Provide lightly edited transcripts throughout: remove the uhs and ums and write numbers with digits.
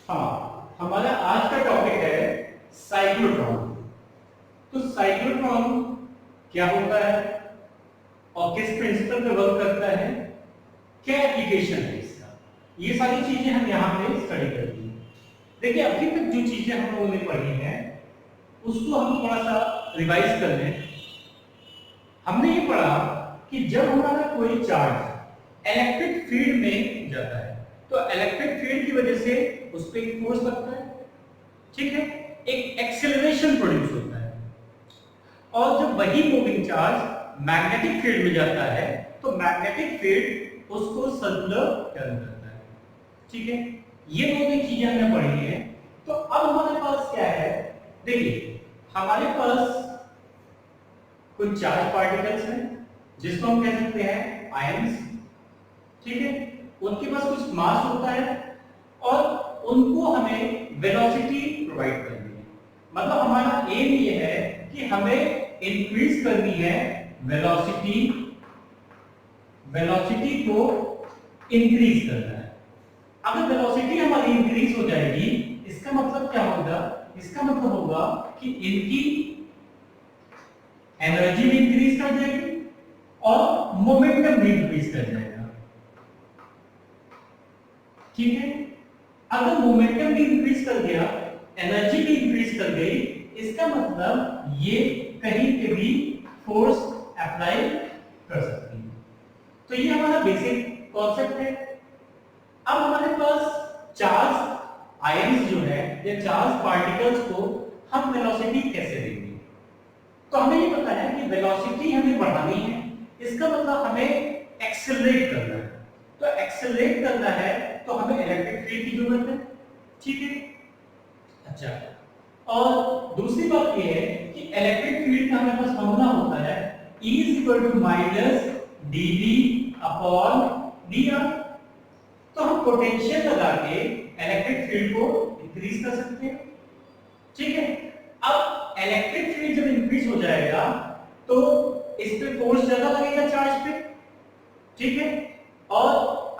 हाँ, हमारा आज का टॉपिक है साइक्लोट्रॉन। तो साइक्लोट्रॉन क्या होता है और किस प्रिंसिपल पे वर्क करता है, क्या एप्लीकेशन है इसका, ये सारी चीजें हम यहाँ पे स्टडी करते हैं। देखिए, अभी तक जो चीजें हम लोगों ने पढ़ी हैं उसको हम थोड़ा सा रिवाइज कर लें। हमने ये पढ़ा कि जब हमारा कोई चार्ज इलेक्ट्रिक फील्ड में जाता है तो इलेक्ट्रिक फील्ड की वजह से उस पर एक फोर्स लगता है, ठीक है, एक एक्सेलरेशन प्रोड्यूस होता है। और जब वही मूविंग चार्ज मैग्नेटिक फील्ड में जाता है तो मैग्नेटिक फील्ड उसको सर्कुलर टर्न करता है, ठीक है। ये दोनों चीजें हमने पढ़ी है। तो अब हमारे पास क्या है, देखिए हमारे पास कुछ चार्ज पार्टिकल्स हैं जिसको हम कह सकते हैं आयंस, ठीक है। उनके पास कुछ मास होता है और उनको हमें वेलोसिटी प्रोवाइड करनी है। मतलब हमारा एम ये है कि हमें इंक्रीज करनी है वेलोसिटी, वेलोसिटी को इंक्रीज करना है। अगर वेलोसिटी हमारी इंक्रीज हो जाएगी इसका मतलब क्या होगा, इसका मतलब होगा कि इनकी एनर्जी भी इंक्रीज कर जाएगी और मोमेंटम भी इंक्रीज कर जाएगा, ठीक है। अगर मोमेंटम भी इंक्रीज कर गया, एनर्जी भी इंक्रीज कर गई, इसका मतलब ये कहीं पे भी फोर्स अप्लाई कर सकती है। तो ये हमारा बेसिक कॉन्सेप्ट है। अब हमारे पास चार्ज आयंस जो है या चार्ज पार्टिकल्स को हम वेलोसिटी कैसे देंगे। तो हमें ये पता है कि वेलोसिटी हमें बढ़ानी है, इसका मतलब हमें एक्सेलरेट करना है। तो एक्सेलरेट करना है तो हमें इलेक्ट्रिक फील्ड की जरूरत है, ठीक है। अच्छा, और दूसरी बात ये है कि इलेक्ट्रिक फील्ड का हमारे पास फॉर्मूला होता है E = -dV अपॉन dr। तो हम पोटेंशियल लगा के इलेक्ट्रिक फील्ड को इंक्रीज कर सकते हैं, ठीक है। अब इलेक्ट्रिक फील्ड जब इंक्रीज हो जाएगा तो इस पे फोर्स ज्यादा लगेगा चार्ज पे, ठीक है। और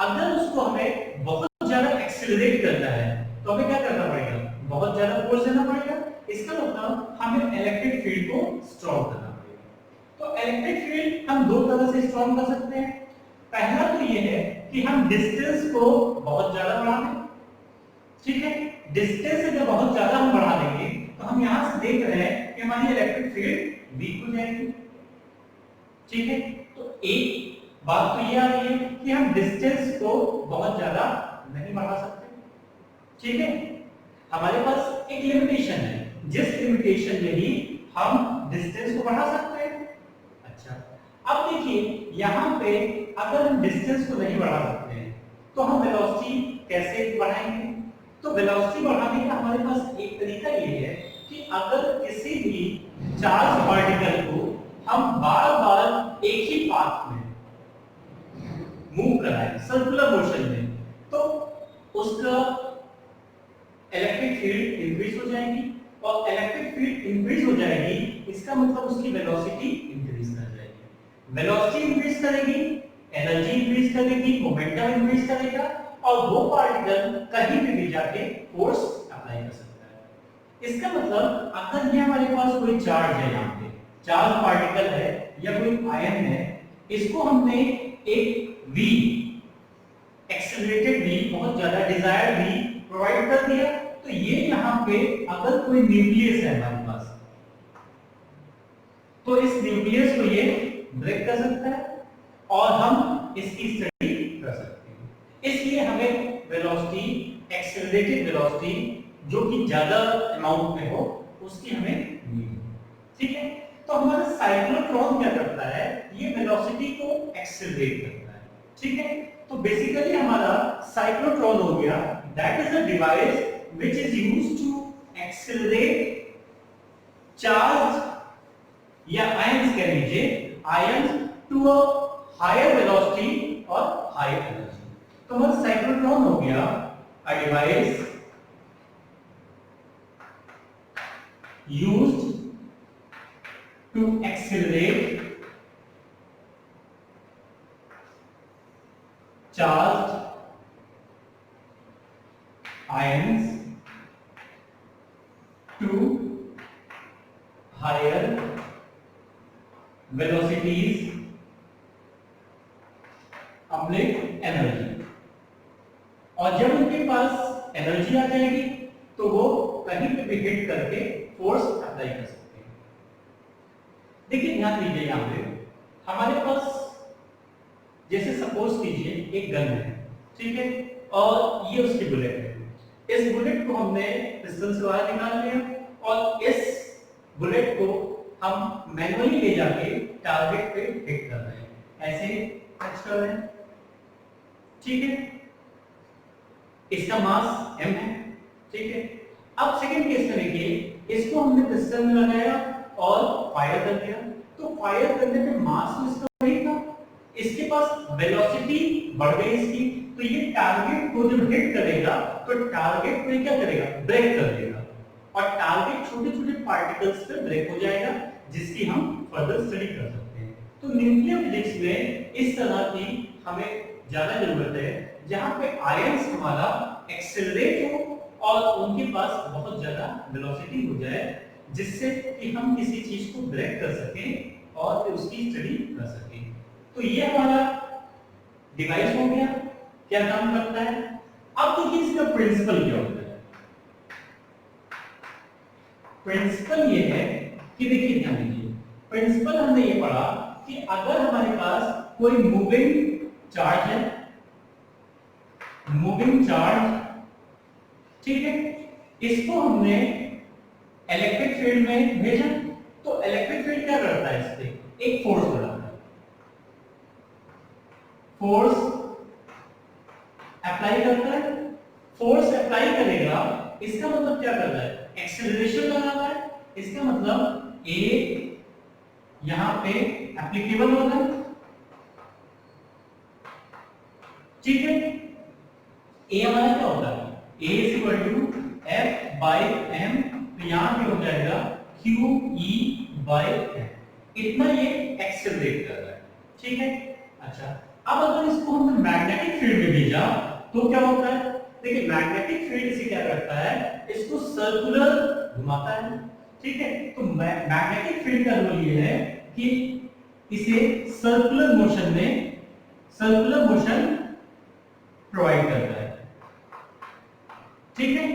अगर उसको हमें बहुत ज्यादा एक्सेलरेट करना है तो हमें क्या करना पड़ेगा, बहुत ज्यादा फोर्स देना पड़ेगा। इसका मतलब हमें इलेक्ट्रिक फील्ड को स्ट्रॉन्ग करना पड़ेगा। तो इलेक्ट्रिक फील्ड हम दो तरह से स्ट्रॉन्ग कर सकते हैं। पहला तो ये है कि हम डिस्टेंस को बहुत ज्यादा बढ़ा दें, ठीक है। डिस्टेंस अगर बहुत ज्यादा हम बढ़ा देंगे तो हम यहां से देख रहे हैं कि हमारी इलेक्ट्रिक फील्ड वीक हो जाएगी, ठीक है। तो एक बात तो ये आ रही है कि हम डिस्टेंस को बहुत ज्यादा नहीं बढ़ा सकते, ठीक है। हमारे पास एक लिमिटेशन है, जिस लिमिटेशन में ही हम डिस्टेंस को बढ़ा सकते हैं। अच्छा, अब देखिए यहां पे अगर हम डिस्टेंस को नहीं बढ़ा सकते हैं तो हम वेलोसिटी कैसे बढ़ाएंगे। तो वेलोसिटी बढ़ाने का हमारे पास एक तरीका ये है कि अगर किसी भी चार्ज पार्टिकल को हम बार-बार एक ही पाथ में मूव कराएं सर्कुलर मोशन में, तो उसका इलेक्ट्रिक फील्ड इंक्रीज हो जाएगी और इलेक्ट्रिक फील्ड इंक्रीज हो जाएगी इसका मतलब उसकी वेलोसिटी इंक्रीज कर जाएगी। वेलोसिटी इंक्रीज करेगी, एनर्जी इंक्रीज करेगी, मोमेंटम इंक्रीज करेगा और वो पार्टिकल कहीं भी जाके फोर्स अप्लाई कर सकता है। इसका मतलब अगर ये हमारे पास कोई चार्ज है, यहाँ पे चार्ज पार्टिकल है या कोई आयन है, इसको हमने एक v एक्सेलरेटेड v, बहुत ज्यादा डिजायर्ड v प्रोवाइड कर दिया, तो ये यहाँ पे अगर कोई न्यूक्लियस है हमारे पास तो इस न्यूक्लियस को ये ब्रेक कर सकता है और हम इसकी स्टडी कर सकते हैं। इसलिए हमें वेलोसिटी, एक्सेलरेटेड वेलोसिटी जो कि ज्यादा अमाउंट में हो उसकी हमें नीड है, ठीक है। तो हमारा साइक्लोट्रॉन क्या करता है, ये वेलोसिटी को एक्सेलरेट करता है, ठीक है। तो बेसिकली हमारा साइक्लोट्रॉन हो गया, that is a device which is used to accelerate charge या आयंस कह लीजिए, ions to a higher velocity और हायर एनर्जी। तो हमारा साइक्लोट्रॉन हो गया a device used to accelerate charged ions velocities uplift energy, और जब उनके पास एनर्जी आ जाएगी तो वो कहीं पे भी हिट करके फोर्स अप्लाई कर सकते हैं। देखिए ध्यान दीजिए, यहां पे हमारे पास जैसे सपोज कीजिए एक गन है, ठीक है, और ये उसकी बुलेट है। इस बुलेट को हमने पिस्टल से बाहर निकाल लिया और इस बुलेट को हम मैनुअली ले जाके टारगेट पे हिट कर रहे हैं, ऐसे टच कर रहे हैं, ठीक है। इसका मास m है, ठीक है। अब सेकंड केस में देखिए, इसको हमने पिस्टल में लगाया और फायर कर दिया, तो फायर करने पे मास तो इसका वही था, इसके पास वेलोसिटी बढ़ गई इसकी, तो ये टारगेट को जब हिट करेगा तो टारगेट को क्या करेगा, ब्रेक कर देगा, और टारगेट छोटे-छोटे पार्टिकल्स पे ब्रेक हो जाएगा, जिसकी हम फर्दर स्टडी कर सकते हैं। तो न्यूक्लियर फिजिक्स में इस तरह की हमें ज्यादा जरूरत है जहां पे आयंस हमारा एक्सेलरेट हो और उनके पास बहुत ज्यादा वेलोसिटी हो जाए, जिससे कि हम किसी चीज को ब्रेक कर सकें और फिर उसकी स्टडी कर सकें। तो ये हमारा डिवाइस हो गया, क्या काम करता है। अब देखिए इसका प्रिंसिपल क्या होता है। प्रिंसिपल ये है कि देखिए ध्यान दीजिए, प्रिंसिपल हमने ये पढ़ा कि अगर हमारे पास कोई मूविंग चार्ज है, मूविंग चार्ज, ठीक है, इसको हमने इलेक्ट्रिक फील्ड में भेजा, तो इलेक्ट्रिक फील्ड क्या करता है, इस पे एक फोर्स बनाता है, फोर्स अप्लाई करता है। फोर्स अप्लाई करेगा, इसका मतलब क्या कर रहा है, एक्सेलरेशन लगा रहा है, इसका मतलब A यहां पे एप्लीकेबल होगा, ठीक है। A हमारा क्या होता है, A F/m, तो यहां पे हो जाएगा QE/m, इतना ये एक्सेलरेट कर रहा है, ठीक है। अच्छा, अब अगर इसको हमने मैग्नेटिक फील्ड में भेजा तो क्या होता है, देखिए मैग्नेटिक फील्ड से क्या करता है, इसको सर्कुलर घुमाता है, ठीक है। तो मैग्नेटिक फील्ड का रोल ये है कि इसे सर्कुलर मोशन प्रोवाइड करता है, ठीक है।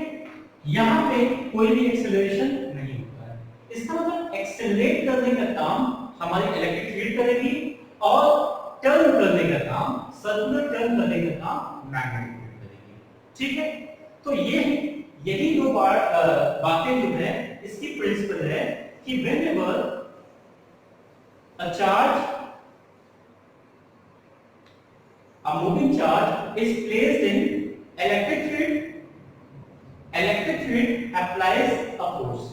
यहां पे कोई भी एक्सेलरेशन नहीं होता है, इसका मतलब एक्सेलरेट करने का काम हमारी इलेक्ट्रिक फील्ड करेगी और टर्न करने का काम, सर्कुलर टर्न करने का काम मैग्नेटिक फील्ड करेगी, ठीक है। तो यही दो बातें जो है इसकी प्रिंसिपल है कि whenever a charge, a moving charge is placed in electric field applies a force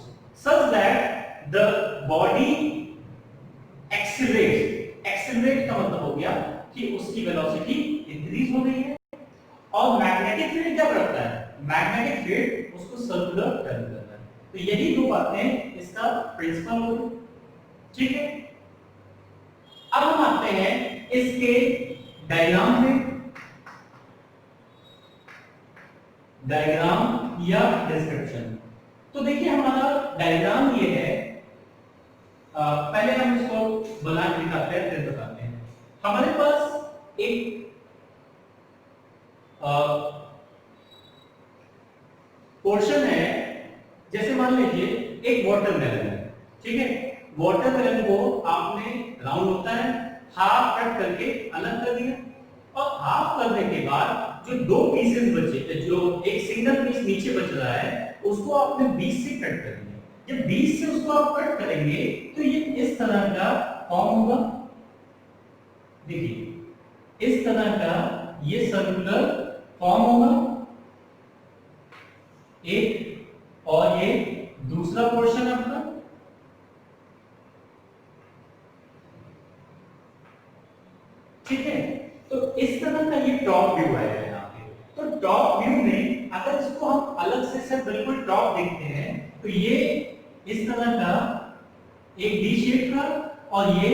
such that the body accelerates का मतलब हो गया कि उसकी वेलोसिटी इंक्रीज हो गई है, और मैग्नेटिक फील्ड क्या करता है, मैग्नेटिक फील्ड उसको सर्कुलर टर्न करता है। तो यही दो बातें इसका प्रिंसिपल हो गई, ठीक है। अब हम आते हैं इसके डायग्राम में, डायग्राम या डिस्क्रिप्शन। तो देखिए हमारा डायग्राम ये है, पहले हम इसको बना के दिखाते हैं फिर बताते हैं। हमारे पास एक पोर्शन है, जैसे मान लीजिए एक वाटरमेलन है, ठीक है। वाटरमेलन को आपने राउंड होता है हाफ कट करके अलग कर दिया, और हाफ करने के बाद जो दो पीसेस बचे, जो एक सिंगल पीस नीचे बच रहा है, उसको आपने बीच से कट कर दिया। जब बीच से उसको आप कट करेंगे तो ये इस तरह का फॉर्म होगा, देखिए इस तरह का ये सर्कुलर फॉर्म होगा एक, और ये दूसरा पोर्शन आपका, ठीक है। तो इस तरह का ये टॉप व्यू आएगा यहाँ पे। तो टॉप व्यू में अगर इसको हम अलग से सिर्फ बिल्कुल टॉप देखते हैं तो ये इस तरह का एक डी शेप का और ये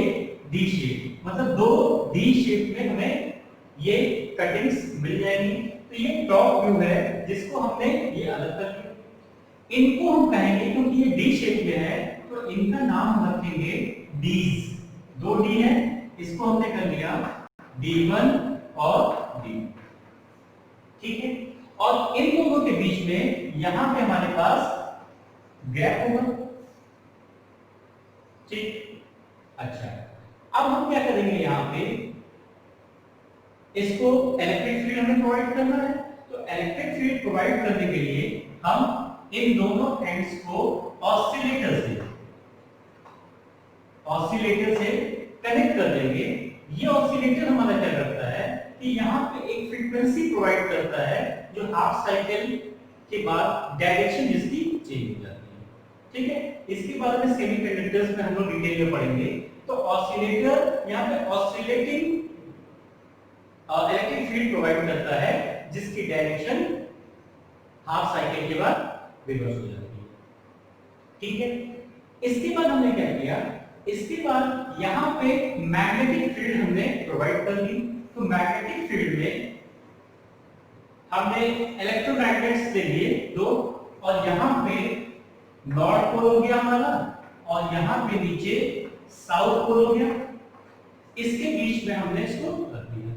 डी शेप, मतलब दो डी शेप में हमें ये कटिंग्स मिल जाएंगी। तो ये टॉप व्यू है जिसको हमने ये अलग कर लिया। इनको हम कहेंगे क्योंकि ये डी शेप में है तो इनका नाम हम रखेंगे डीज, दो डी है, इसको हमने कर लिया D1 और D2, ठीक है। और इन दोनों के बीच में यहां पे हमारे पास गैप होगा, ठीक। अच्छा, अब हम क्या करेंगे, यहां पे इसको इलेक्ट्रिक फील्ड हमें प्रोवाइड करना है, तो इलेक्ट्रिक फील्ड प्रोवाइड करने के लिए हम इन दोनों एंड्स को ऑसिलेटर से कनेक्ट कर देंगे। ये ऑसिलेटर हमारा क्या करता है कि यहाँ पे एक फ्रीक्वेंसी प्रोवाइड करता है जो हाफ साइकिल के बाद डायरेक्शन जिसकी चेंज हो जाती है, ठीक है। इसके बारे में सेमीकंडक्टर्स में हम लोग डिटेल में पढ़ेंगे। तो ऑसिलेटर यहाँ पे ऑसिलेटिंग इलेक्ट्रिक फील्ड प्रोवाइड करता है जिसकी डायरेक्शन हाफ साइकिल के बाद रिवर्स हो जाती है, ठीक है। इसके बाद हमने क्या किया, इसके बाद यहां पे मैग्नेटिक फील्ड हमने प्रोवाइड कर दी। तो मैग्नेटिक फील्ड में हमने इलेक्ट्रोमैग्नेट्स ले लिए दो, और यहां पे नॉर्थ पोल हो गया हमारा, और यहां पे नीचे साउथ पोल हो गया। इसके बीच में हमने इसको रख दिया।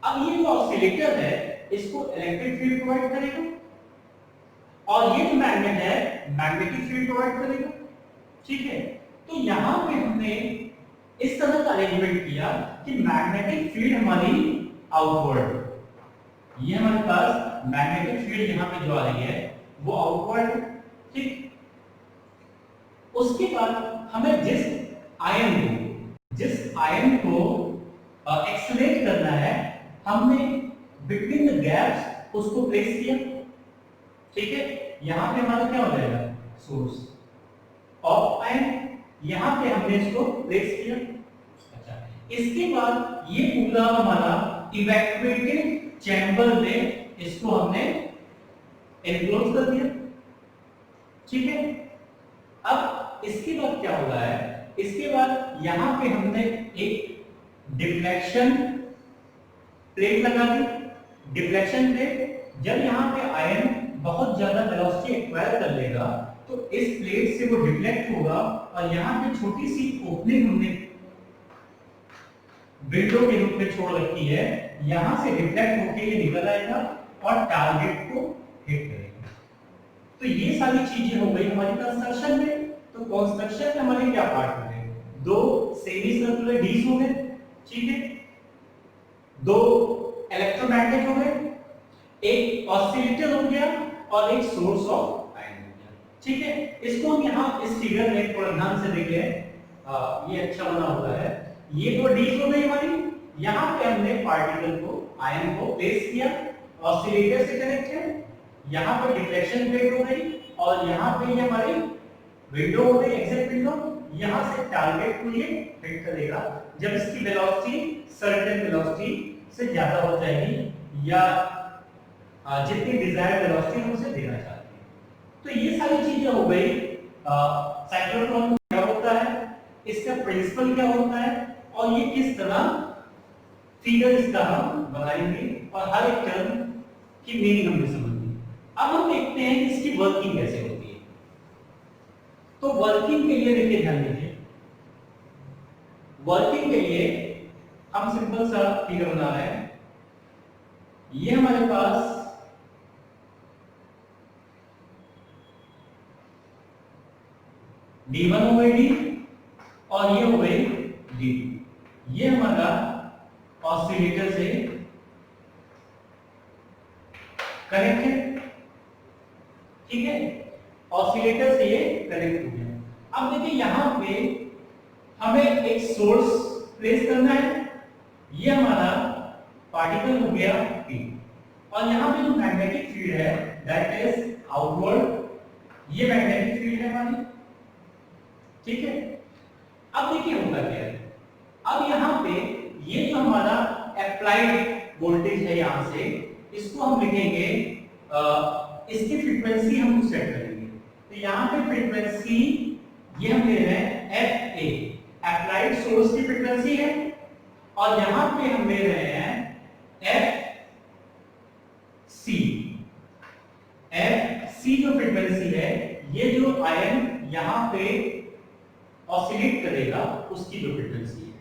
अब ये जो ऑसिलेटर है इसको इलेक्ट्रिक फील्ड प्रोवाइड करेगा, और ये जो मैग्नेट है मैग्नेटिक फील्ड प्रोवाइड करेगा, ठीक है। तो यहां पे हमने इस तरह का अरेंजमेंट किया कि मैग्नेटिक फील्ड हमारी आउटवर्ड, ये हमारे पास मैग्नेटिक फील्ड यहां पे जो आ रही है वो आउटवर्ड, ठीक। उसके बाद हमें जिस आयन को एक्सलेट करना है, हमने बिटवीन द गैप्स उसको प्लेस किया, ठीक है। यहां पे हमारा क्या हो जाएगा, सोर्स ऑफ आयन, यहां पे हमने इसको प्लेस किया। अच्छा, इसके बाद ये पूरा हमारा इवैक्यूएटेड चैम्बर में इसको हमने एनक्लोज कर दिया, ठीक है। अब इसके बाद क्या हो रहा है, इसके बाद यहां पे हमने एक डिफ्लेक्शन प्लेट लगा दी। डिफ्लेक्शन प्लेट, जब यहां पे आयन बहुत ज्यादा वेलोसिटी एक्वायर कर लेगा तो इस प्लेट से वो डिफ्लेक्ट होगा, और यहां पे छोटी सी ओपनिंग हमने विंडो के रूप में छोड़ रखी है, यहां से डिफ्लेक्ट होके ये निकल आएगा और टारगेट को हिट करेगा। तो ये सारी चीजें हो गई हमारी कंस्ट्रक्शन में। तो कंस्ट्रक्शन में हमारे क्या पार्ट हो गए, दो सेमी सर्कुलर डीज हो गए, ठीक है, दो इलेक्ट्रोमैग्नेट हो गए, एक ऑसिलेटर हो गया, और एक सोर्स ऑफ आयन हो गया, ठीक है। इसको हम यहाँ इस फिगर में थोड़ा ध्यान से देखें, ये अच्छा बना हुआ है। ये दो डीज हो गई हमारी, यहाँ पे हमने पार्टिकल को, आयन को प्लेस किया, ऑसिलेटर से कनेक्ट है, यहाँ पर डिफ्लेक्शन प्लेट हो गई, और यहाँ पे ये हमारी विंडो हो गई, एग्जिट विंडो। यहाँ से टारगेट को ये हिट करेगा जब इसकी वेलोसिटी सर्टेन वेलोसिटी से ज्यादा हो जाएगी, या जितनी डिजायर्ड वेलोसिटी हम उसे देना चाहते हैं। तो ये सारी चीजें हो गई साइक्लोट्रॉन क्या होता है, इसका प्रिंसिपल क्या होता है, और ये किस तरह फिगर इसका हम बनाएंगे, और हर एक टर्म की मीनिंग हमने समझी। अब हम देखते हैं कि इसकी वर्किंग कैसे होती है। तो वर्किंग के लिए देखिए, ध्यान दीजिए, वर्किंग के लिए हम सिंपल सा फिगर बना रहे हैं। ये हमारे पास D1 हो गई D, और ये हो गई D2। ये हमारा ऑसिलेटर से कनेक्ट है, ठीक है, ऑसिलेटर से ये कनेक्ट हो गया। अब देखिए यहां पे हमें एक सोर्स प्लेस करना है, ये हमारा पार्टिकल हो गया P, और यहां पे जो मैग्नेटिक फील्ड है दैट इज आउटवर्ड, ये मैग्नेटिक फील्ड है हमारी, ठीक है। अब देखिए होगा क्या है, अब यहाँ पे ये जो हमारा अप्लाइड वोल्टेज है, यहाँ से इसको हम लिखेंगे, इसकी फ्रीक्वेंसी हम सेट करेंगे। तो यहाँ पे फ्रीक्वेंसी ये हम ले रहे हैं FA, अप्लाइड सोर्स की फ्रीक्वेंसी है, और यहाँ पे हम ले रहे हैं FC जो फ्रीक्वेंसी है, ये जो आयन यहाँ पे ऑसिलेट करेगा उसकी जो फ्रीक्वेंसी है,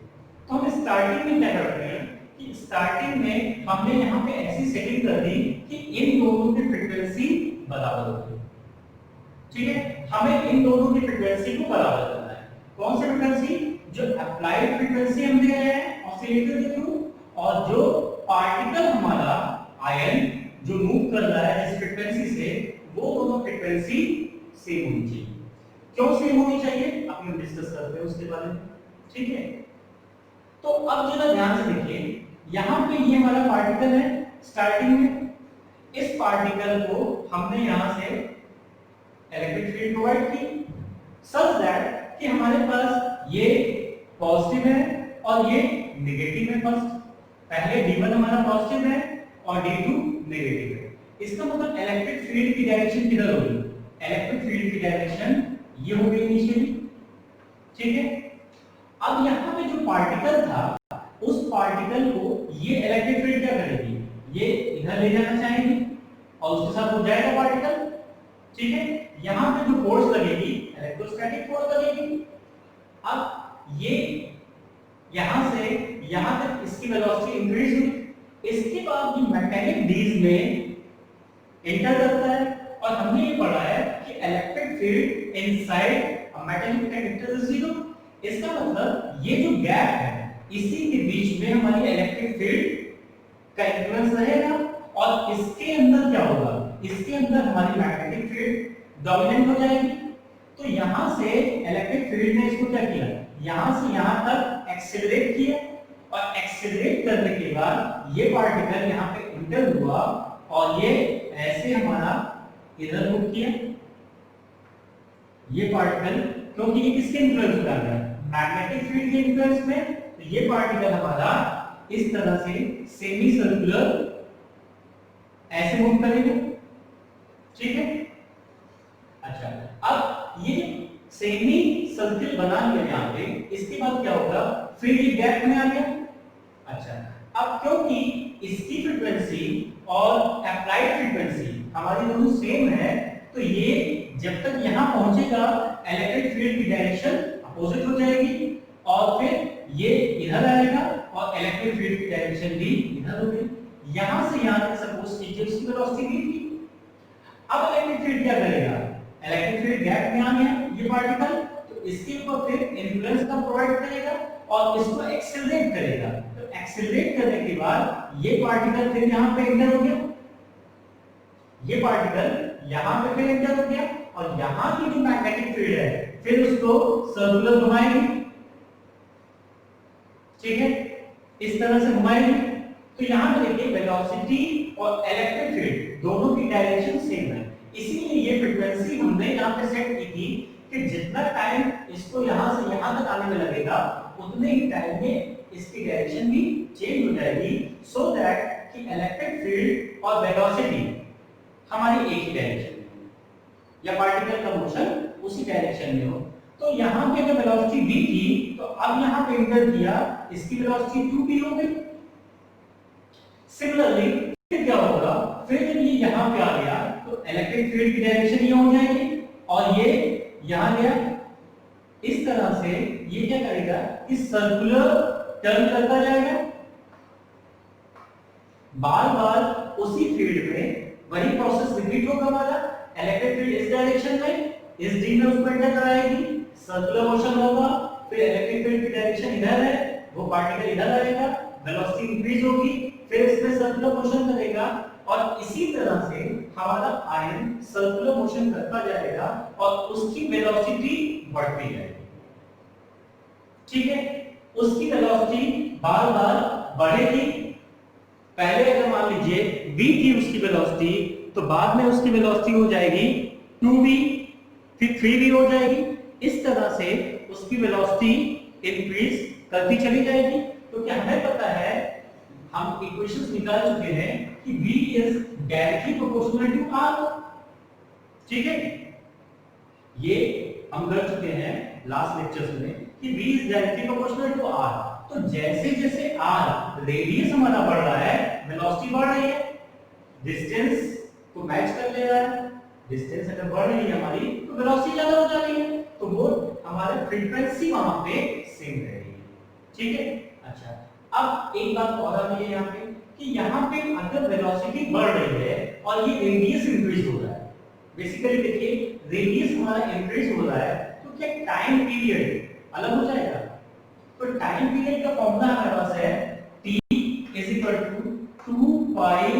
तो हम स्टार्टिंग में क्या करते हैं कि स्टार्टिंग में हमने यहाँ पे ऐसी सेटिंग कर दी कि इन दोनों की फ्रीक्वेंसी बराबर होगी। ठीक है, हमें इन दोनों की फ्रीक्वेंसी को बराबर करना है। कौन सी फ्रीक्वेंसी? जो अप्लाइड फ्रीक्वेंसी हम दे रहे हैं ऑसिलेटर के थ्रू, और जो पार्टिकल हमारा आयन जो मूव कर रहा है जिस फ्रीक्वेंसी से, वो दोनों फ्रीक्वेंसी सेम होनी चाहिए। क्यों सेम होनी चाहिए अभी हम डिस्कस करते हैं उसके बारे में। ठीक है, तो अब जरा ध्यान से देखिए, यहां पे ये हमारा पार्टिकल है स्टार्टिंग में। इस पार्टिकल को हमने यहां से इलेक्ट्रिक फील्ड प्रोवाइड की सच दैट कि हमारे पास ये पॉजिटिव है और ये नेगेटिव है। फर्स्ट पहले d1 हमारा पॉजिटिव है और d2 नेगेटिव है। इसका मतलब इलेक्ट्रिक फील्ड की डायरेक्शन किधर होगी? इलेक्ट्रिक फील्ड की डायरेक्शन ये होगी इनिशियली। ठीक है, अब यहाँ पे जो पार्टिकल था उस पार्टिकल को ये इलेक्ट्रिक फील्ड क्या करेगी? ये इधर ले जाना चाहेगी और उसके साथ हो जाएगा पार्टिकल। ठीक है, यहाँ पे जो फोर्स लगेगी इलेक्ट्रोस्टैटिक फोर्स लगेगी। अब ये यहाँ से यहाँ तक इसकी वेलोसिटी इंक्रीज हुई। इसके बाद ये मैग्नेटिक डीज में एंटर करता है और हमने ये पढ़ा है कि electric field inside a metallic conductor is zero. इसका मतलब ये जो गैप है इसी के बीच में हमारी इलेक्ट्रिक फील्ड का इन्फ्लुएंस रहेगा और इसके अंदर क्या होगा? इसके अंदर हमारी मैग्नेटिक फील्ड डोमिनेंट हो जाएगी। तो यहां से इलेक्ट्रिक फील्ड ने इसको क्या किया? यहां से यहां तक एक्सेलरेट किया और एक्सेलरेट करने के बाद ये पार्टिकल यहां पे इंटर हुआ और ये ऐसे हमारा इधर मूव किया। ये पार्टिकल क्योंकि ये किसके इन्फ्लुएंस में आ गया? मैग्नेटिक फील्ड के इन्फ्लुएंस में। तो ये पार्टिकल हमारा इस तरह से सेमी सर्कुलर ऐसे मूव करेगा। ठीक है, अच्छा अब ये सेमी सर्किल बना लिया यहाँ पे, इसके बाद क्या होगा? फिर ये गैप में आ गया। अच्छा, अब क्योंकि इसकी फ्रीक्वेंसी और अप्लाइड फ्रीक्वेंसी हमारी दोनों सेम है, तो ये जब तक यहाँ पहुंचेगा इलेक्ट्रिक फील्ड की डायरेक्शन अपोजिट हो जाएगी और फिर ये इधर आएगा और इलेक्ट्रिक फील्ड की डायरेक्शन भी इधर होगी। यहां से यहां तक सपोज कीजिए उसकी वेलोसिटी v थी। अब इलेक्ट्रिक फील्ड क्या करेगा? इलेक्ट्रिक फील्ड गैप में आ गया ये पार्टिकल, तो इसके ऊपर फिर इन्फ्लुएंस का प्रोवाइड करेगा और इसको एक्सेलरेट करेगा। तो एक्सेलरेट करने के बाद ये पार्टिकल फिर यहां पे एंटर हो गया। ये पार्टिकल यहां पे फिर एंटर हो गया और यहां की जो मैग्नेटिक फील्ड है फिर उसको सर्कुलर घुमाएगी। ठीक है, इस तरह से घुमाएगी। तो यहां पे देखिए वेलोसिटी और इलेक्ट्रिक फील्ड दोनों की डायरेक्शन सेम है। इसीलिए ये फ्रीक्वेंसी हमने यहां पे सेट की थी कि जितना टाइम इसको यहां से यहां तक आने में लगेगा उतने ही टाइम में इसकी डायरेक्शन भी चेंज हो जाएगी, सो दैट कि इलेक्ट्रिक फील्ड और वेलोसिटी हमारी एक ही डायरेक्शन में हो या पार्टिकल का मोशन उसी डायरेक्शन में हो। तो यहाँ पे अगर वेलोसिटी v थी तो अब यहाँ पे इंटर किया, इसकी वेलोसिटी 2v हो गई। सिमिलरली फिर क्या होगा? फिर जब ये यहाँ पे आ गया तो इलेक्ट्रिक फील्ड की डायरेक्शन ये हो जाएगी और ये यहाँ गया। इस तरह से ये क्या करेगा कि सर्कुलर टर्न करता जाएगा, बार बार उसी फील्ड में वही प्रोसेस रिपीट होगा। हमारा इलेक्ट्रिक फील्ड इस डायरेक्शन में, इस डी में उसको एंटर कराएगी, सर्कुलर मोशन होगा, फिर इलेक्ट्रिक फील्ड की डायरेक्शन इधर है, वो पार्टिकल इधर आएगा, वेलोसिटी इंक्रीज होगी, फिर इसमें सर्कुलर मोशन करेगा और इसी तरह से हमारा आयन सर्कुलर मोशन करता जाएगा और उसकी वेलोसिटी बढ़ती जाएगी। ठीक है, उसकी वेलोसिटी बार-बार बढ़ेगी। पहले अगर मान लीजिए v थी उसकी वेलोसिटी, तो बाद में उसकी वेलोसिटी हो जाएगी 2v, फिर 3v हो जाएगी। इस तरह से उसकी वेलोसिटी इंक्रीज करती चली जाएगी। तो क्या हमें पता है, हम इक्वेशंस निकाल चुके हैं कि v is directly proportional to r। ठीक है, ये हम कर चुके हैं लास्ट लेक्चर्स में कि v is directly proportional to r। तो जैसे जैसे r रेडियस हमारा बढ़ रहा है, वेलोसिटी बढ़ रही है, डिस्टेंस को मैच कर ले रहा है। डिस्टेंस अगर बढ़ रही है हमारी तो वेलोसिटी ज्यादा हो जा रही है, तो वो हमारे फ्रीक्वेंसी वहां पे सेम रहेगी। ठीक है, अच्छा, अब एक बात और आ रही है यहाँ पे कि यहाँ पे अगर वेलोसिटी बढ़ रही है और ये रेडियस इंक्रीज हो रहा है, बेसिकली देखिए रेडियस हमारा इंक्रीज हो रहा है, तो क्या टाइम पीरियड अलग हो जाएगा? तो टाइम पीरियड का फॉर्मूला हमारे पास है t is equal to 2 pi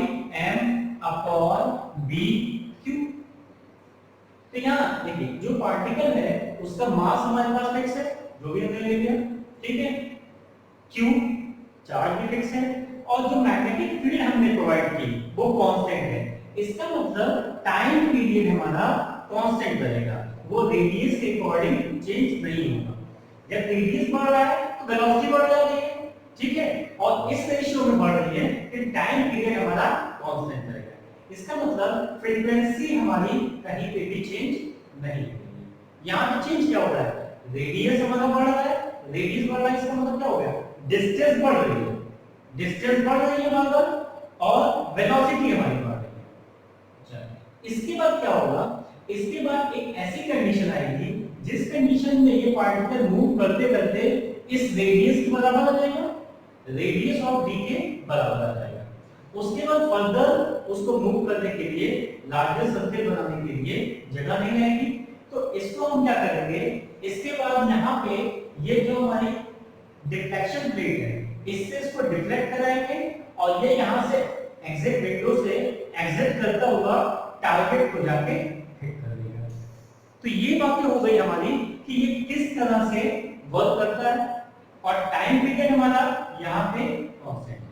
m upon b q। तो यहाँ देखिए जो पार्टिकल है उसका मास हमारे पास फिक्स है, जो भी हमने ले लिया, ठीक है, q चार्ज भी फिक्स है, और जो मैग्नेटिक फील्ड हमने प्रोवाइड की वो कांस्टेंट है। इसका मतलब टाइम पीरियड हमारा कांस्टेंट रहेगा, वो रेडियस के अकॉर्डिंग चेंज नहीं होगा। जब रेडियस बढ़ रहा है तो वेलोसिटी बढ़ जाती है, ठीक है, और इस रेशियो में बढ़ रही है, फिर टाइम पीरियड हमारा कांस्टेंट रहेगा। इसका मतलब फ्रीक्वेंसी हमारी कहीं पे भी चेंज नहीं होगी। यहाँ पे चेंज क्या हो रहा है? रेडियस हमारा बढ़ रहा है, रेडियस बढ़ रहा है, इसका मतलब क्या हो गया? डिस्टेंस बढ़ रही है, डिस्टेंस बढ़ रही है हमारा, और वेलोसिटी हमारी बढ़ रही है। अच्छा, इसके बाद क्या होगा? इसके बाद एक ऐसी कंडीशन आएगी जिस कंडीशन में ये पार्टिकल मूव करते करते इस रेडियस के बराबर आ जाएगा, रेडियस ऑफ डी के बराबर आ जाएगा। उसके बाद फर्दर उसको मूव करने के लिए, लार्जर सर्कल बनाने के लिए जगह नहीं रहेगी, तो इसको हम क्या करेंगे? इसके बाद यहाँ पे ये जो हमारी डिफ्लेक्शन प्लेट है, इससे इसको डिफ्लेक्ट कराएंगे, और ये यहाँ से एग्जिट विंडो से एग्जिट करता हुआ टारगेट को जाके हिट कर देगा। तो ये बातें हो गई हमारी कि ये किस तरह से वर्क करता है, और टाइम पीरियड हमारा यहाँ पे कांस्टेंट है,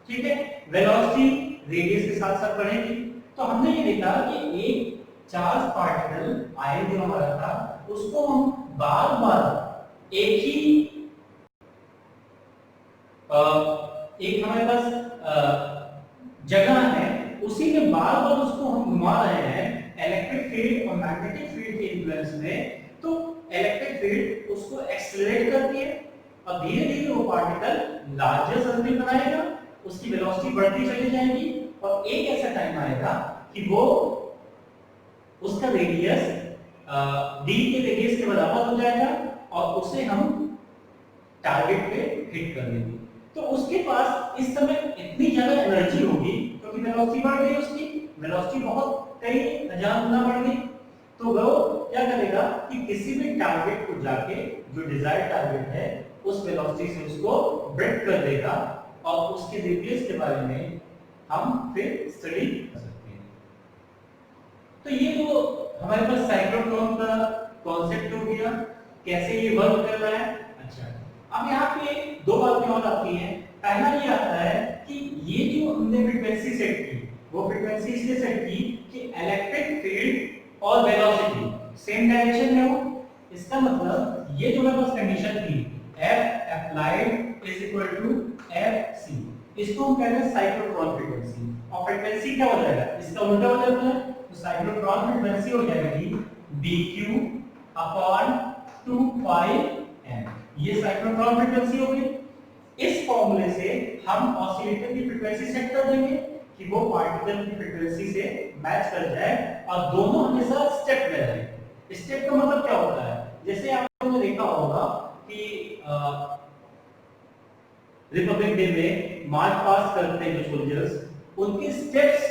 ठीक है। वेलोसिटी रेडियस के साथ साथ बढ़ेगी। तो हमने ये देखा कि एक चार्ज पार्टिकल आयन जो हमारा था उसको हम बार बार एक ही एक हमारे पास जगह है, उसी में बार बार उसको हम घुमा रहे हैं इलेक्ट्रिक फील्ड और मैग्नेटिक फील्ड के इन्फ्लुएंस में, तो इलेक्ट्रिक फील्ड उसको एक्सेलरेट करती है, और धीरे धीरे वो पार्टिकल लार्जर सर्कल बनाएगा, उसकी वेलोसिटी बढ़ती चली जाएगी, और एक ऐसा टाइम आएगा कि वो उसका रेडियस डी के रेडियस के बराबर हो जाएगा, और उसे हम टारगेट पे हिट कर देंगे। तो उसके पास इस समय इतनी ज्यादा एनर्जी होगी क्योंकि वेलोसिटी बढ़ गई, उसकी वेलोसिटी बहुत कई हजार गुना बढ़ गई, तो वो क्या करेगा कि किसी भी टारगेट को जाके, जो डिजायर्ड टारगेट है, उस वेलोसिटी से उसको ब्रेक कर देगा, और उसके रेडियस के बारे में हम फिर स्टडी कर सकते हैं। तो ये तो हमारे पास साइक्लोट्रॉन का कॉन्सेप्ट हो गया, कैसे ये वर्क कर रहा है। अच्छा, अब यहाँ पे दो बातें और आती हैं। पहला ये आता है कि ये जो हमने फ्रीक्वेंसी सेट की, वो फ्रीक्वेंसी इसलिए सेट की कि इलेक्ट्रिक फील्ड और वेलोसिटी सेम डायरेक्शन में हो। इसका मतलब ये जो मेरे पास कंडीशन थी F applied is equal to FC, इसको हम कहते हैं साइक्लोट्रॉन फ्रीक्वेंसी, और फ्रीक्वेंसी क्या हो जाएगा? इसका उल्टा हो जाता है, तो साइक्लोट्रॉन फ्रीक्वेंसी हो जाएगी BQ अपॉन 2 पाई m। ये साइक्लोट्रॉन फ्रीक्वेंसी होगी। इस फॉर्मूले से हम ऑसिलेटर की फ्रीक्वेंसी सेट कर देंगे कि वो पार्टिकल की फ्रीक्वेंसी से मैच कर जाए, और दोनों हमेशा स्टेप में रहे। स्टेप का मतलब क्या होता है? जैसे आपने देखा होगा कि रिपब्लिक डे में मार्च पास करते हैं जो सोल्जर्स, उनके steps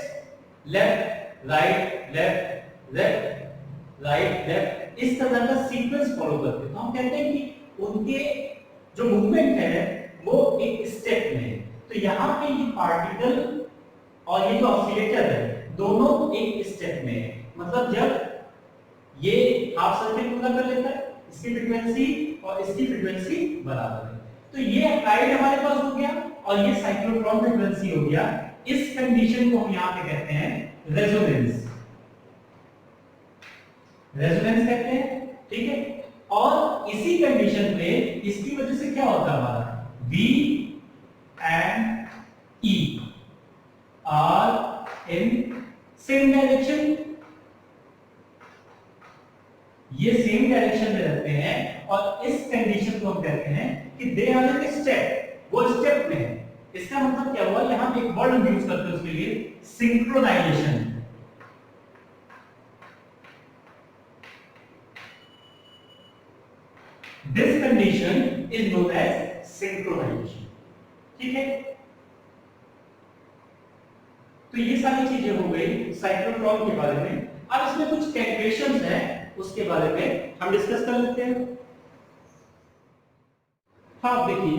left right left left right left इस तरह का सीक्वेंस फॉलो करते हैं। तो हम कहते हैं कि उनके जो मूवमेंट है वो एक स्टेप में है। तो यहाँ पे ये पार्टिकल और ये जो ऑसिलेटर है दोनों एक स्टेप में है, मतलब जब ये हाफ सर्कल पूरा कर लेता है, इसकी फ्रीक्वेंसी और इसकी फ्रीक्वेंसी बराबर है, तो ये अप्लाइड हमारे पास हो गया, और ये साइक्लोट्रॉन फ्रीक्वेंसी हो गया। इस कंडीशन को हम यहाँ पे कहते हैं रेजोनेंस, रेजोनेंस कहते हैं, ठीक है। और इसी कंडीशन पे इसकी वजह से क्या होता है हमारा V and E are in same direction, ये सेम डायरेक्शन में रहते हैं, और इस कंडीशन को हम कहते हैं कि दे आर इन स्टेप, वो स्टेप में है। इसका मतलब क्या हुआ? यहां पे एक वर्ड हम यूज करते हैं उसके लिए, synchronization. This condition is known as synchronization. ठीक है, तो ये सारी चीजें हो गई साइक्लोट्रॉन के बारे में। अब इसमें कुछ कैलकुलेशंस है, उसके बारे में हम डिस्कस कर लेते हैं। हाँ देखिए,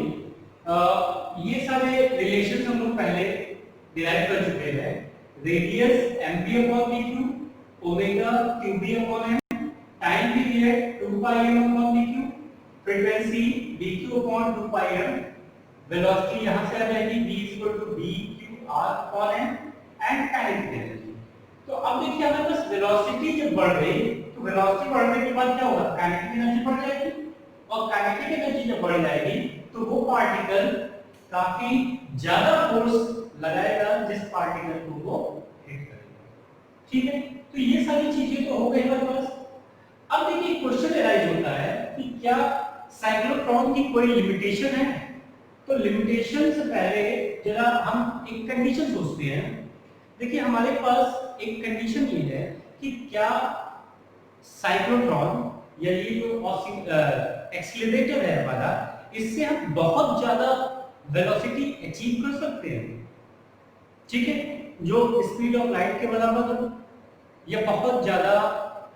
ये सारे रिलेशंस हम लोग पहले डिराइव कर चुके हैं। Radius mv upon dq, omega qb upon m, time period 2 pi m upon dq, frequency dq upon 2 pi m, velocity यहां से आ जाएगी v bqr upon m and kinetic energy. तो अब देखिए हमारे पास वेलोसिटी जब बढ़ गई तो वेलोसिटी बढ़ने के बाद क्या होगा, काइनेटिक एनर्जी बढ़ जाएगी, और काइनेटिक एनर्जी जब बढ़ जाएगी तो वो पार्टिकल काफी ज्यादा फोर्स लगाएगा जिस पार्टिकल को वो हिट करेगा। ठीक है, तो ये सारी चीजें तो हो गई हमारे पास। अब देखिए क्वेश्चन अराइज होता है कि क्या साइक्लोट्रॉन की कोई लिमिटेशन है? तो लिमिटेशन से पहले जरा हम एक कंडीशन सोचते हैं। देखिए हमारे पास एक कंडीशन ये है कि क्या साइक्लोट्रॉन या ये जो एक्सीलरेटर है हमारा, इससे हम बहुत ज्यादा वेलोसिटी अचीव कर सकते हैं। ठीक है, जो स्पीड ऑफ लाइट के बराबर हो, या बहुत ज्यादा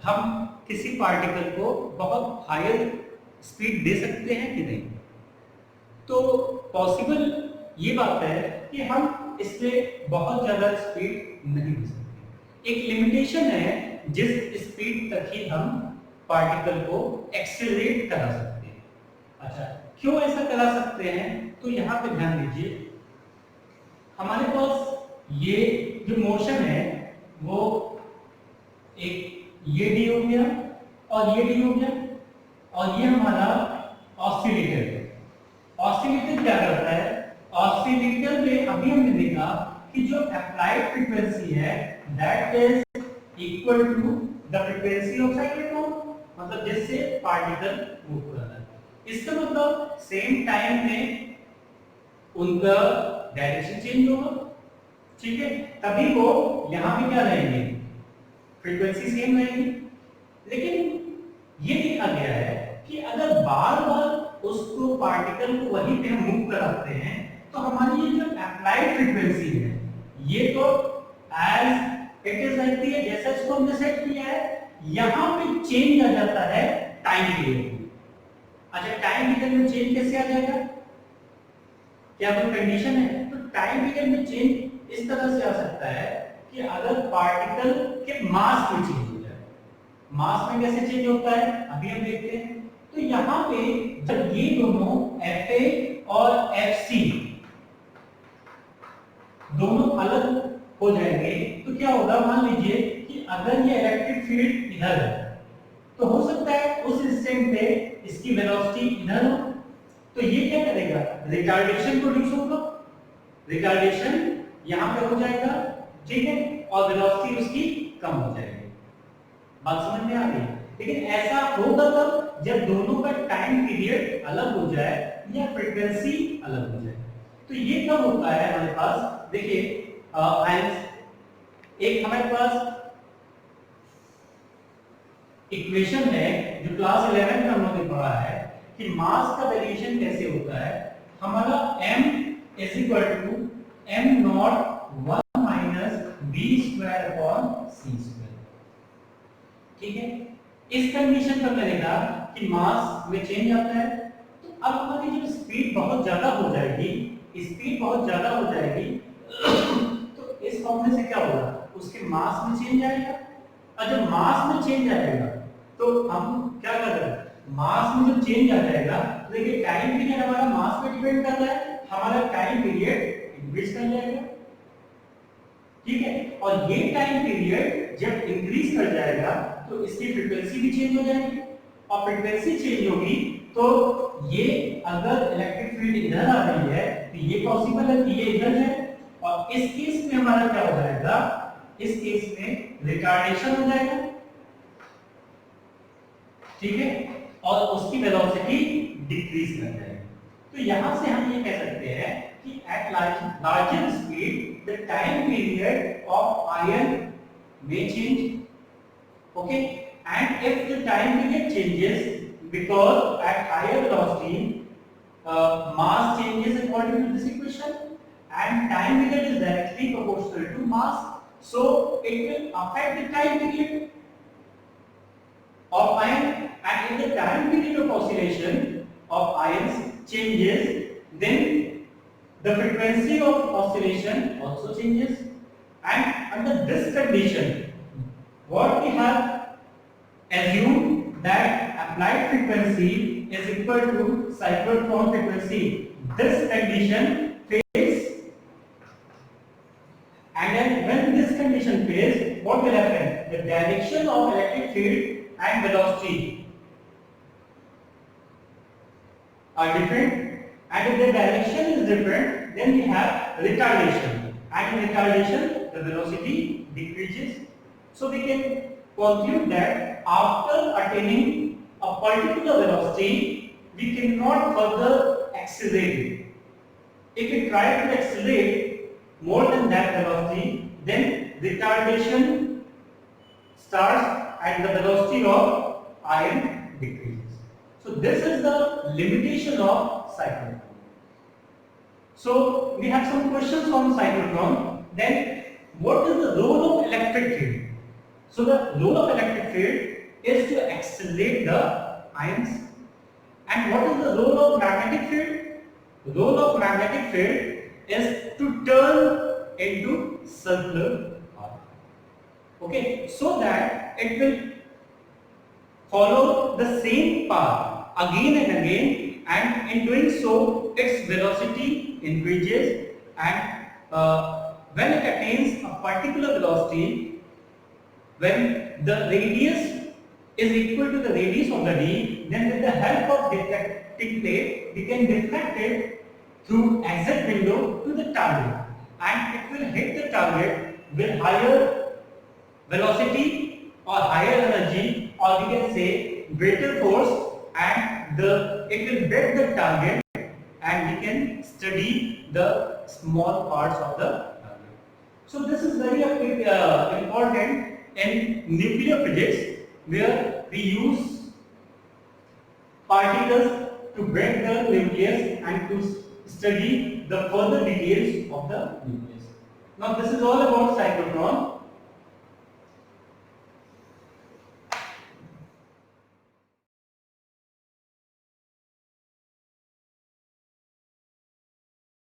हम किसी पार्टिकल को बहुत हायर स्पीड दे सकते हैं कि नहीं? तो पॉसिबल ये बात है कि हम इससे बहुत ज्यादा स्पीड नहीं दे सकते। एक लिमिटेशन है जिस स्पीड तक ही हम पार्टिकल को एक्सेलरेट करा सकते हैं। अच्छा, क्यों ऐसा करा सकते हैं? तो यहाँ पे ध्यान दीजिए, हमारे पास ये जो मोशन है वो एक ये डी हो गया और ये डी हो गया, और ये हमारा ऑसिलेटर है। ऑसिलेटर क्या करता है? ऑसिलेटर में अभी हमने देखा कि जो अप्लाइड फ्रीक्वेंसी है that is equal to the frequency of cyclotron, मतलब जिससे पार्टिकल मूव कर रहा है। इसका मतलब सेम टाइम में उनका डायरेक्शन चेंज होगा। ठीक है, तभी वो यहां पे क्या रहेंगे, फ्रीक्वेंसी सेम रहेगी। लेकिन ये देखा गया है कि अगर बार बार उसको पार्टिकल को वहीं पे हम मूव कराते हैं तो हमारी ये जो अप्लाइड फ्रीक्वेंसी है ये तो एज इट इज रहती है जैसा इसको हमने सेट किया है, यहां पे चेंज आ जाता है टाइम पीरियड में। अच्छा, टाइम पीरियड में चेंज कैसे आ जाएगा? क्या कोई कंडीशन है? तो टाइम पीरियड में चेंज इस तरह से आ सकता है कि अगर पार्टिकल के मास में चेंज हो जाए। मास में कैसे चेंज होता है अभी हम देखते हैं। तो यहाँ पे जब ये दोनों Fa और Fc दोनों अलग हो जाएंगे तो क्या होगा, मान लीजिए कि अगर ये इलेक्ट्रिक फील्ड इधर है तो हो सकता है उस इंस्टेंट पे इसकी वेलोसिटी इधर हो, तो ये क्या करेगा, रिटार्डेशन प्रोड्यूस होगा, रिटार्डेशन यहां पे हो जाएगा। ठीक है, और वेलोसिटी उसकी कम हो जाएगी। बात समझ में आ रही है? लेकिन ऐसा होगा तब जब दोनों का टाइम पीरियड अलग हो जाए या फ्रीक्वेंसी अलग हो जाए। तो ये कब होता है हमारे पास? देखिए एक हमारे पास इक्वेशन है जो क्लास 11 में हम लोगों ने पढ़ा है कि मास का वेरिएशन कैसे होता है। हमारा m is equal to m naught 1 minus v square upon c square. ठीक है, इस कंडीशन पर मैंने कहा कि मास में चेंज आता है। तो अब हमारी जब स्पीड बहुत ज्यादा हो जाएगी, स्पीड बहुत ज्यादा हो जाएगी तो इस फॉर्मूले से क्या होगा, उसके मास में चेंज आएगा। और जब मास में चेंज आएगा तो हम क्या कर रहे हैं, मास में जब चेंज आ जाएगा, देखिए टाइम पीरियड हमारा मास पे डिपेंड कर रहा है, हमारा टाइम पीरियड इंक्रीज कर जाएगा। ठीक है, और ये टाइम पीरियड जब इंक्रीज कर जाएगा तो इसकी फ्रीक्वेंसी भी चेंज हो जाएगी, और फ्रीक्वेंसी चेंज होगी तो ये अगर इलेक्ट्रिक फील्ड इधर आ रही है तो ये पॉसिबल है कि ये इधर है, और इस केस में हमारा क्या हो जाएगा, इस केस में रिटार्डेशन हो जाएगा। ठीक है, और उसकी वेलोसिटी डिक्रीज कर जाएगी। तो यहां से हम ये कह सकते हैं कि at larger speed the time period of ion may change, okay, and if the time period changes because at higher velocity, mass changes according to this equation, and time period is directly proportional to mass, so it will affect the time period of ion, and if the time period of oscillation of ions changes, then the frequency of oscillation also changes. And under this condition, what we have assumed that applied frequency is equal to cyclotron frequency. This condition fails, and then when this condition fails, what will happen? The direction of electric field and velocity are different, and if the direction is different, then we have retardation, and in retardation the velocity decreases. So we can conclude that after attaining a particular velocity, we cannot further accelerate. If we try to accelerate more than that velocity, then retardation starts and the velocity of ion decreases. So this is the limitation of cyclotron. So we have some questions on cyclotron. Then what is the role of electric field? So the role of electric field is to accelerate the ions. And what is the role of magnetic field? The role of magnetic field is to turn into circular path. Okay, so that it will follow the same path again and again, and in doing so its velocity increases, and when it attains a particular velocity, when the radius is equal to the radius of the D, then with the help of deflecting plate we can deflect it through exit window to the target, and it will hit the target with higher velocity or higher energy, or we can say greater force, and it will hit the target, and we can study the small parts of the target. So this is very important in nuclear physics, where we use particles to break the nucleus and to study the further details of the nucleus. Now this is all about cyclotron.